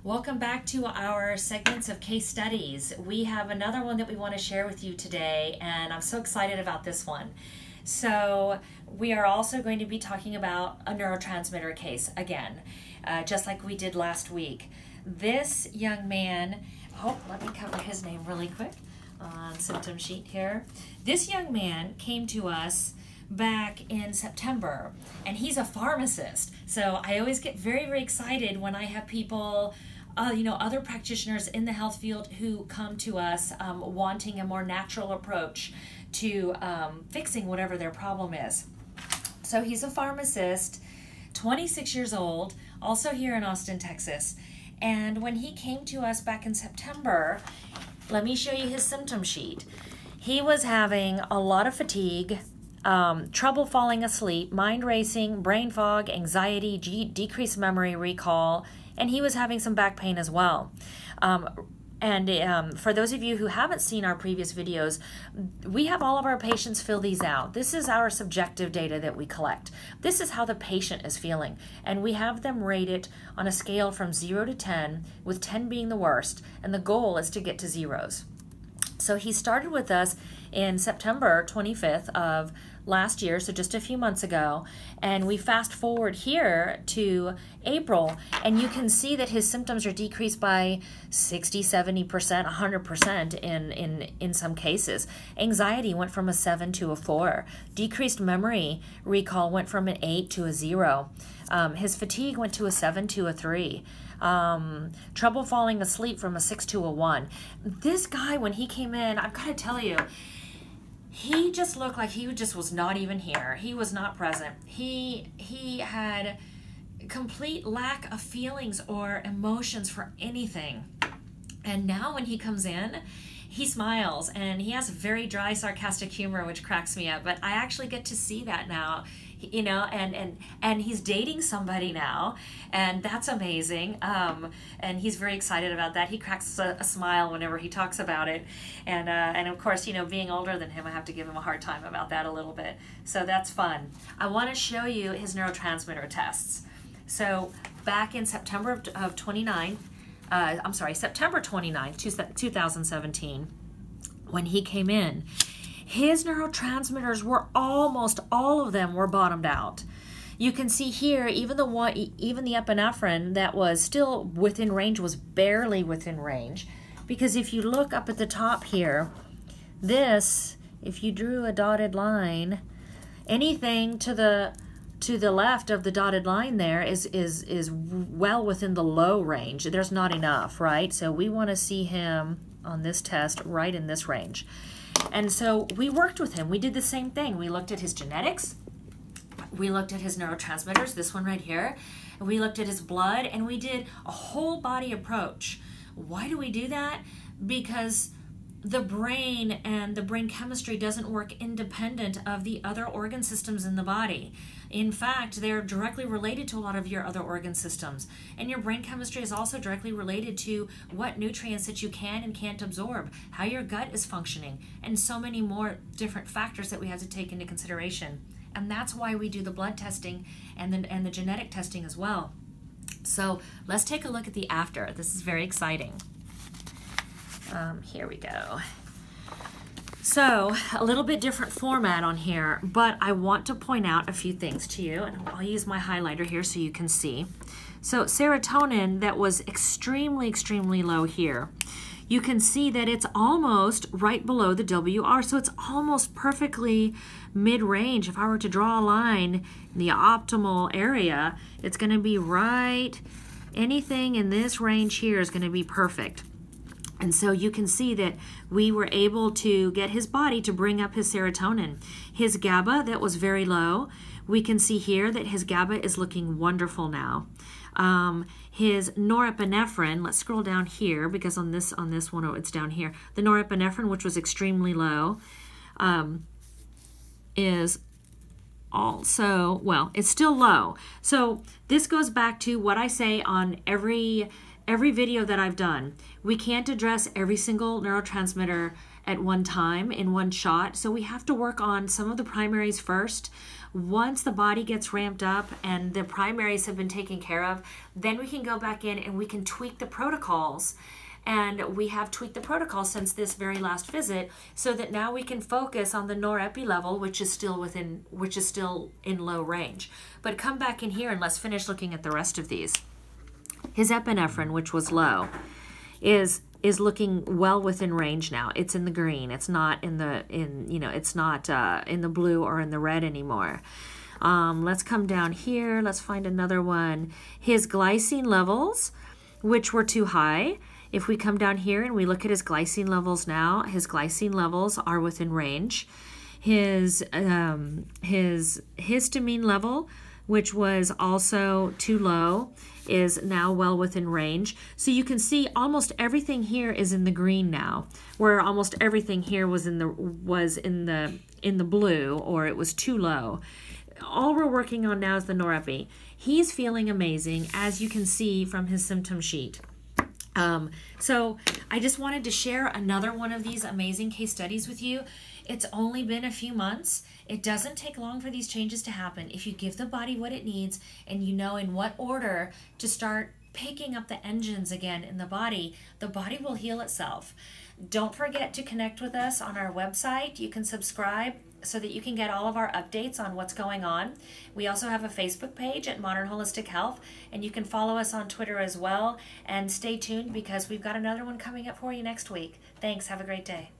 Welcome back to our segments of case studies. We have another one that we want to share with you today, and I'm so excited about this one. So we are also going to be talking about a neurotransmitter case again, just like we did last week. This young man, let me cover his name really quick on symptom sheet here. This young man came to us back in September, and he's a pharmacist. So I always get very, very excited when I have people, other practitioners in the health field who come to us wanting a more natural approach to fixing whatever their problem is. So he's a pharmacist, 26 years old, also here in Austin, Texas. And when he came to us back in September, let me show you his symptom sheet. He was having a lot of fatigue, trouble falling asleep, mind racing, brain fog, anxiety, decreased memory recall, and he was having some back pain as well. For those of you who haven't seen our previous videos, we have all of our patients fill these out. This is our subjective data that we collect. This is how the patient is feeling, and we have them rate it on a scale from 0 to 10, with 10 being the worst, and the goal is to get to zeros. So he started with us in September 25th of last year, so just a few months ago, and we fast forward here to April, and you can see that his symptoms are decreased by 60, 70%, 100% in some cases. Anxiety went from a 7 to a 4. Decreased memory recall went from an 8 to a 0. His fatigue went to a 7 to a 3. Trouble falling asleep from a 6 to a 1. This guy, when he came in, I've got to tell you, he just looked like he just was not even here. He was not present. He had complete lack of feelings or emotions for anything. And now when he comes in, he smiles, and he has very dry, sarcastic humor, which cracks me up. But I actually get to see that now, and he's dating somebody now, and that's amazing. And he's very excited about that. He cracks a smile whenever he talks about it. And of course, being older than him, I have to give him a hard time about that a little bit. So that's fun. I want to show you his neurotransmitter tests. So back in September of 29, September 29th, 2017, when he came in, his neurotransmitters were almost all of them were bottomed out. You can see here, even the epinephrine that was still within range was barely within range, because if you look up at the top here, if you drew a dotted line, anything to the left of the dotted line there is well within the low range. There's not enough, right? So we want to see him on this test right in this range. And so we worked with him. We did the same thing. We looked at his genetics. We looked at his neurotransmitters, this one right here. And we looked at his blood, and we did a whole body approach. Why do we do that? Because the brain and the brain chemistry doesn't work independent of the other organ systems in the body. In fact, they're directly related to a lot of your other organ systems. And your brain chemistry is also directly related to what nutrients that you can and can't absorb, how your gut is functioning, and so many more different factors that we have to take into consideration. And that's why we do the blood testing and the genetic testing as well. So let's take a look at the after. This is very exciting. Here we go. So a little bit different format on here, but I want to point out a few things to you, and I'll use my highlighter here so you can see. So serotonin, that was extremely, extremely low here. You can see that it's almost right below the WR, so it's almost perfectly mid-range. If I were to draw a line in the optimal area, it's going to be right, anything in this range here is going to be perfect. And so you can see that we were able to get his body to bring up his serotonin. His GABA, that was very low. We can see here that his GABA is looking wonderful now. His norepinephrine, let's scroll down here because on this one, it's down here. The norepinephrine, which was extremely low, is also, well, it's still low. So this goes back to what I say on every video that I've done. We can't address every single neurotransmitter at one time in one shot. So we have to work on some of the primaries first. Once the body gets ramped up and the primaries have been taken care of, then we can go back in and we can tweak the protocols. And we have tweaked the protocol since this very last visit, so that now we can focus on the norepi level, which is still in low range. But come back in here and let's finish looking at the rest of these. His epinephrine, which was low, is looking well within range now. It's in the green. It's not in the blue or in the red anymore. Let's come down here. Let's find another one. His glycine levels, which were too high. If we come down here and we look at his glycine levels now, his glycine levels are within range. His histamine level, which was also too low, is now well within range. So you can see almost everything here is in the green now, where almost everything here was in the blue, or it was too low. All we're working on now is the norepi. He's feeling amazing, as you can see from his symptom sheet. So I just wanted to share another one of these amazing case studies with you. It's only been a few months. It doesn't take long for these changes to happen. If you give the body what it needs and you know in what order to start picking up the engines again in the body will heal itself. Don't forget to connect with us on our website. You can subscribe so that you can get all of our updates on what's going on. We also have a Facebook page at Modern Holistic Health, and you can follow us on Twitter as well. And stay tuned because we've got another one coming up for you next week. Thanks. Have a great day.